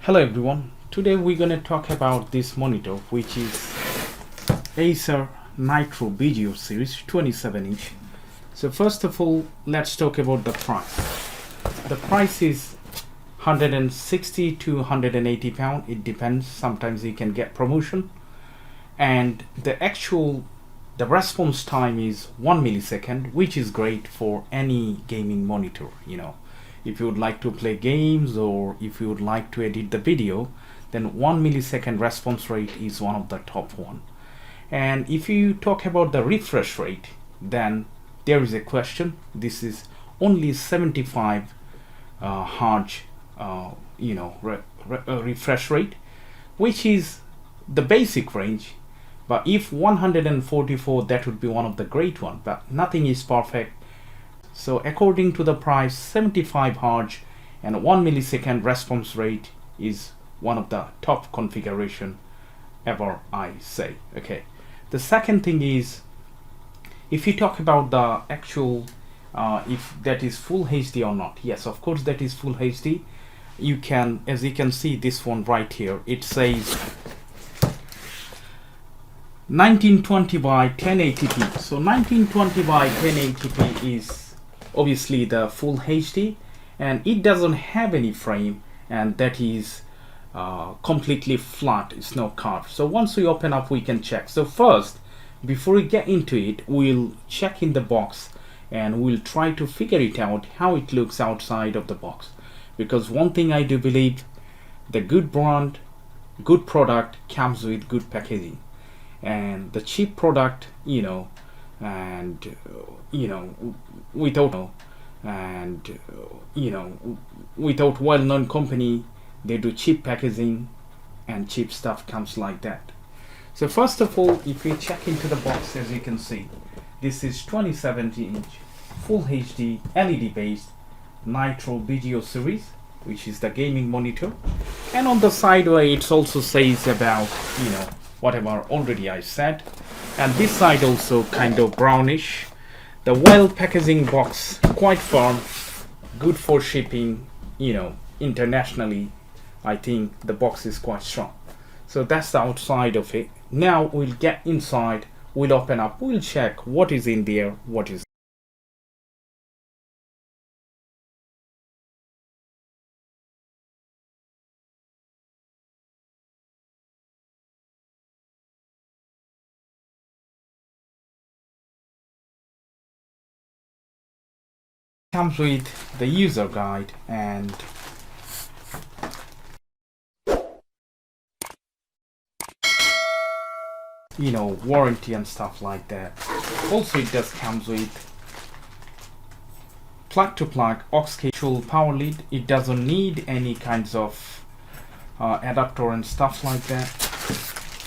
Hello everyone, today we're going to talk about this monitor, which is Acer Nitro VGO series 27-inch. So first of all, let's talk about the price. The price is 160 to 180 pound. It depends. Sometimes you can get promotion, and the response time is 1 millisecond, which is great for any gaming monitor. If you would like to play games or if you would like to edit the video, then 1 millisecond response rate is one of the top one. And if you talk about the refresh rate, then there is a question. This is only 75 Hz refresh rate, which is the basic range. But if 144, that would be one of the great one, but nothing is perfect. So according to the price, 75 Hz and 1 millisecond response rate is one of the top configuration ever, I say. Okay. The second thing is, if you talk about the actual if that is full HD or not. Yes, of course that is full HD. You can, as you can see, this one right here, it says 1920 by 1080p. So 1920 by 1080p is obviously the full HD, and it doesn't have any frame, and that is completely flat. It's no curve. So once we open up, we can check. So first, before we get into it, we'll check in the box and we'll try to figure it out how it looks outside of the box. Because one thing I do believe, the good brand, good product comes with good packaging, and the cheap product, without well-known company, they do cheap packaging and cheap stuff comes like that. So first of all, if we check into the box, as you can see, this is 27-inch full HD LED based Nitro VGO series, which is the gaming monitor. And on the side where it also says about whatever already I said, and this side also kind of brownish. The well packaging box, quite firm, good for shipping, internationally. I think the box is quite strong. So that's the outside of it. Now we'll get inside, we'll open up, we'll check what is in there, what is. Comes with the user guide and warranty and stuff like that. Also, it does comes with plug to plug aux cable power lead. It doesn't need any kinds of adapter and stuff like that.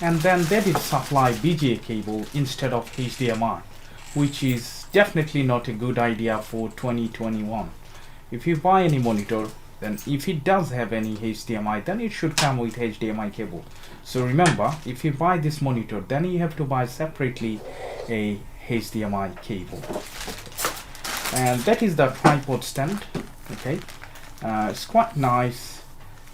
And then that is supply VGA cable instead of HDMI, which is definitely not a good idea for 2021. If you buy any monitor, then if it does have any HDMI, then it should come with HDMI cable. So remember, if you buy this monitor, then you have to buy separately a HDMI cable. And that is the tripod stand. Okay, it's quite nice.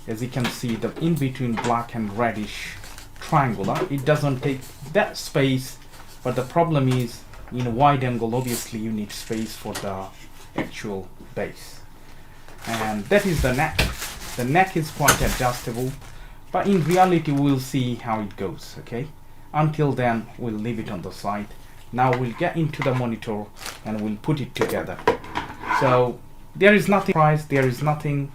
As you can see, the in between black and reddish triangular. It doesn't take that space, but the problem is, in a wide angle, obviously you need space for the actual base. And that is the neck. The neck is quite adjustable, but in reality we'll see how it goes. Okay, until then we'll leave it on the side. Now we'll get into the monitor and we'll put it together. So there is nothing price, there is nothing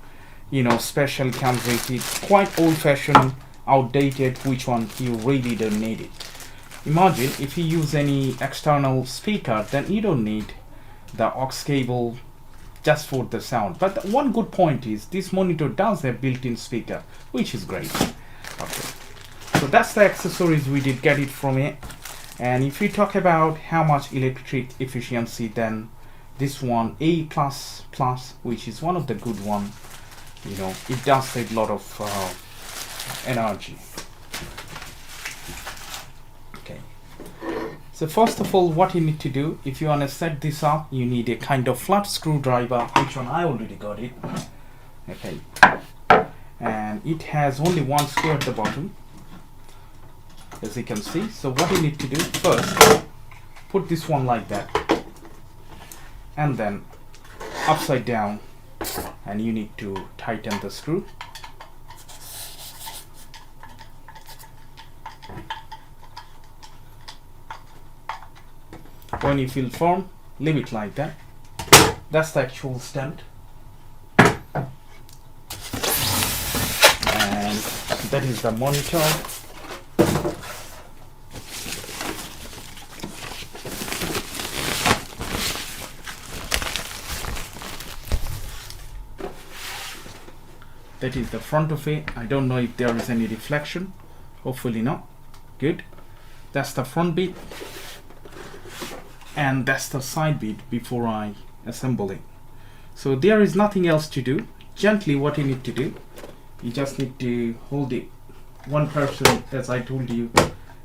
special comes with it. Quite old-fashioned, outdated, which one you really don't need it. Imagine if you use any external speaker, then you don't need the aux cable just for the sound. But one good point is this monitor does have built-in speaker, which is great. Okay, so that's the accessories we did get it from it. And if you talk about how much electric efficiency, then this one A++, which is one of the good one, it does save a lot of energy. So first of all, what you need to do, if you want to set this up, you need a kind of flat screwdriver, which one I already got it. Okay, and and it has only one screw at the bottom, as you can see. So what you need to do first, put this one like that, and then upside down, and you need to tighten the screw. When you feel firm, leave it like that. That's the actual stand, and that is the monitor. That is the front of it. I don't know if there is any reflection. Hopefully not. Good. That's the front bit, and that's the side bit before I assemble it. So there is nothing else to do. Gently, what you need to do, you just need to hold it one person. As I told you,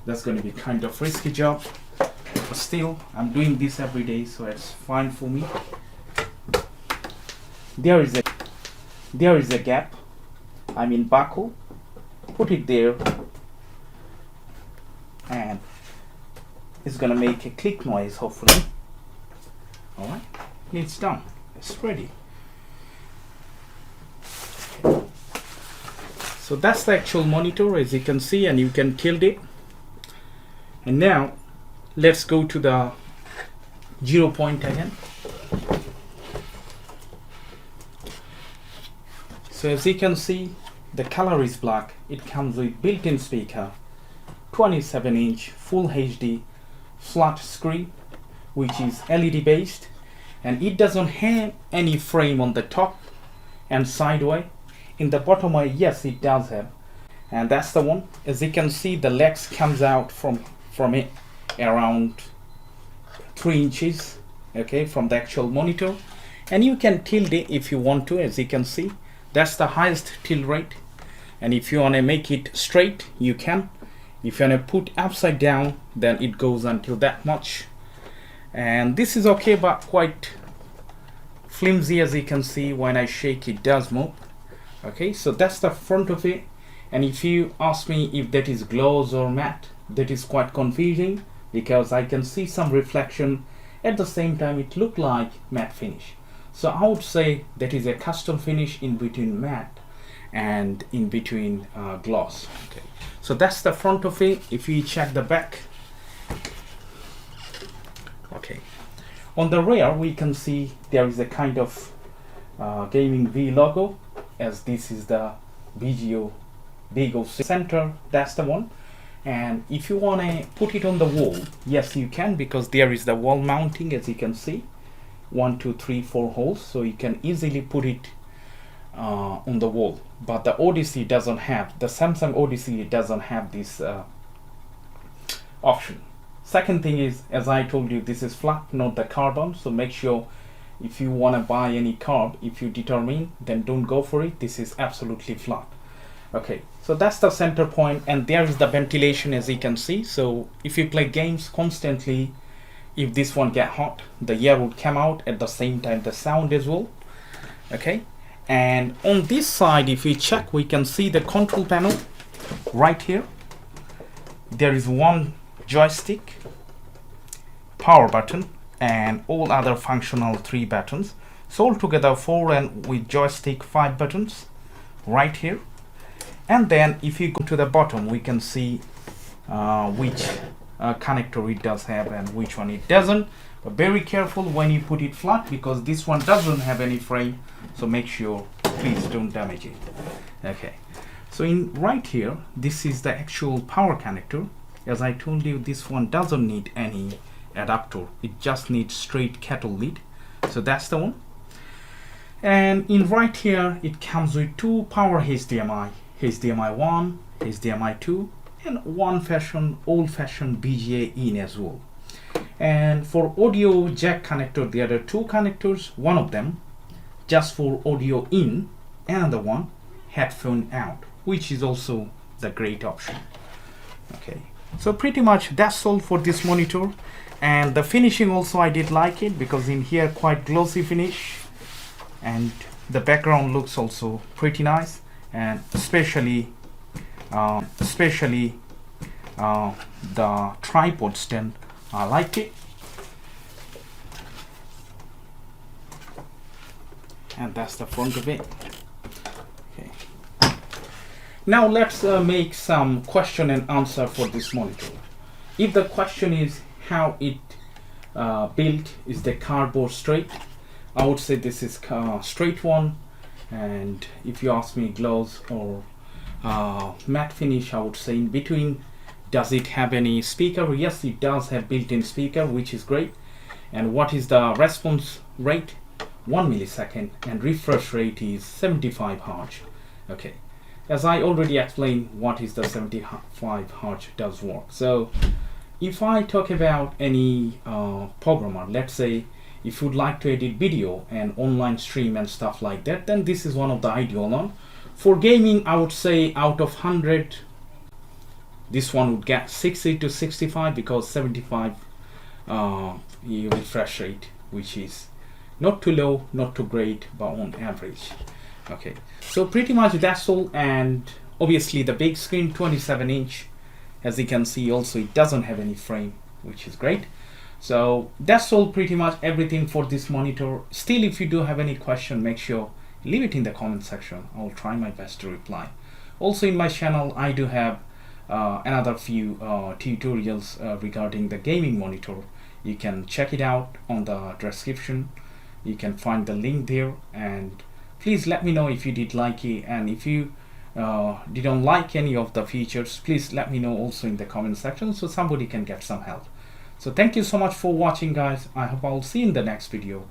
that's going to be kind of risky job, but still I'm doing this every day, so it's fine for me. There is a gap, I mean buckle. Put it there, and it's gonna make a click noise, hopefully. Alright, it's done, it's ready. So that's the actual monitor, as you can see, and you can tilt it. And now let's go to the 0 point again. So as you can see, the color is black. It comes with built-in speaker, 27-inch full HD flat screen, which is LED based, and it doesn't have any frame on the top and sideway. In the bottom, yes, it does have, and that's the one. As you can see, the legs comes out from it around 3 inches, okay, from the actual monitor, and you can tilt it if you want to. As you can see, that's the highest tilt rate, and if you want to make it straight, you can. If you want to put upside down, then it goes until that much, and this is okay, but quite flimsy. As you can see, when I shake, it does move. Okay, so that's the front of it. And if you ask me if that is gloss or matte, that is quite confusing, because I can see some reflection. At the same time, it look like matte finish. So I would say that is a custom finish in between matte and in between gloss. Okay, so that's the front of it. If you check the back, okay, on the rear we can see there is a kind of gaming V logo, as this is the VGO center. That's the one. And if you want to put it on the wall, yes, you can, because there is the wall mounting. As you can see, 1, 2, 3, 4 holes, so you can easily put it on the wall. But the Odyssey doesn't have, the Samsung Odyssey doesn't have this option. Second thing is, as I told you, this is flat, not the carbon. So make sure, if you want to buy any card, if you determine, then don't go for it. This is absolutely flat. Okay, so that's the center point, and there is the ventilation, as you can see. So if you play games constantly, if this one get hot, the air would come out, at the same time the sound as well. Okay, and on this side, if you check, we can see the control panel right here. There is one joystick, power button, and all other functional 3 buttons. So altogether 4, and with joystick 5 buttons right here. And then if you go to the bottom, we can see which connector it does have and which one it doesn't. But very careful when you put it flat, because this one doesn't have any frame, so make sure, please don't damage it. Okay, so in right here, this is the actual power connector. As I told you, this one doesn't need any adapter, it just needs straight kettle lid. So that's the one. And in right here, it comes with 2 power HDMI 1, HDMI 2, and one old-fashioned VGA in as well. And for audio jack connector, there are 2 connectors, one of them just for audio in, another one headphone out, which is also the great option. Okay, so pretty much that's all for this monitor. And the finishing also, I did like it, because in here quite glossy finish, and the background looks also pretty nice. and especially the tripod stand. I like it, and that's the front of it. Okay. Now let's make some question and answer for this monitor. If the question is how it built, is the cardboard straight, I would say this is straight one. And if you ask me gloss or matte finish, I would say in between. Does it have any speaker? Yes, it does have built-in speaker, which is great. And what is the response rate? 1 millisecond, and refresh rate is 75 Hz. Okay, as I already explained what is the 75 Hz does work. So if I talk about any programmer, let's say if you'd like to edit video and online stream and stuff like that, then this is one of the ideal one. For gaming, I would say out of 100, this one would get 60 to 65, because 75 refresh rate, which is not too low, not too great, but on average. Okay, so pretty much that's all. And obviously the big screen, 27-inch, as you can see. Also it doesn't have any frame, which is great. So that's all, pretty much everything for this monitor. Still, if you do have any question, make sure leave it in the comment section. I'll try my best to reply. Also in my channel I do have another few tutorials regarding the gaming monitor. You can check it out on the description. You can find the link there, and please let me know if you did like it, and if you didn't like any of the features, please let me know also in the comment section so somebody can get some help. So thank you so much for watching, guys. I hope I'll see you in the next video.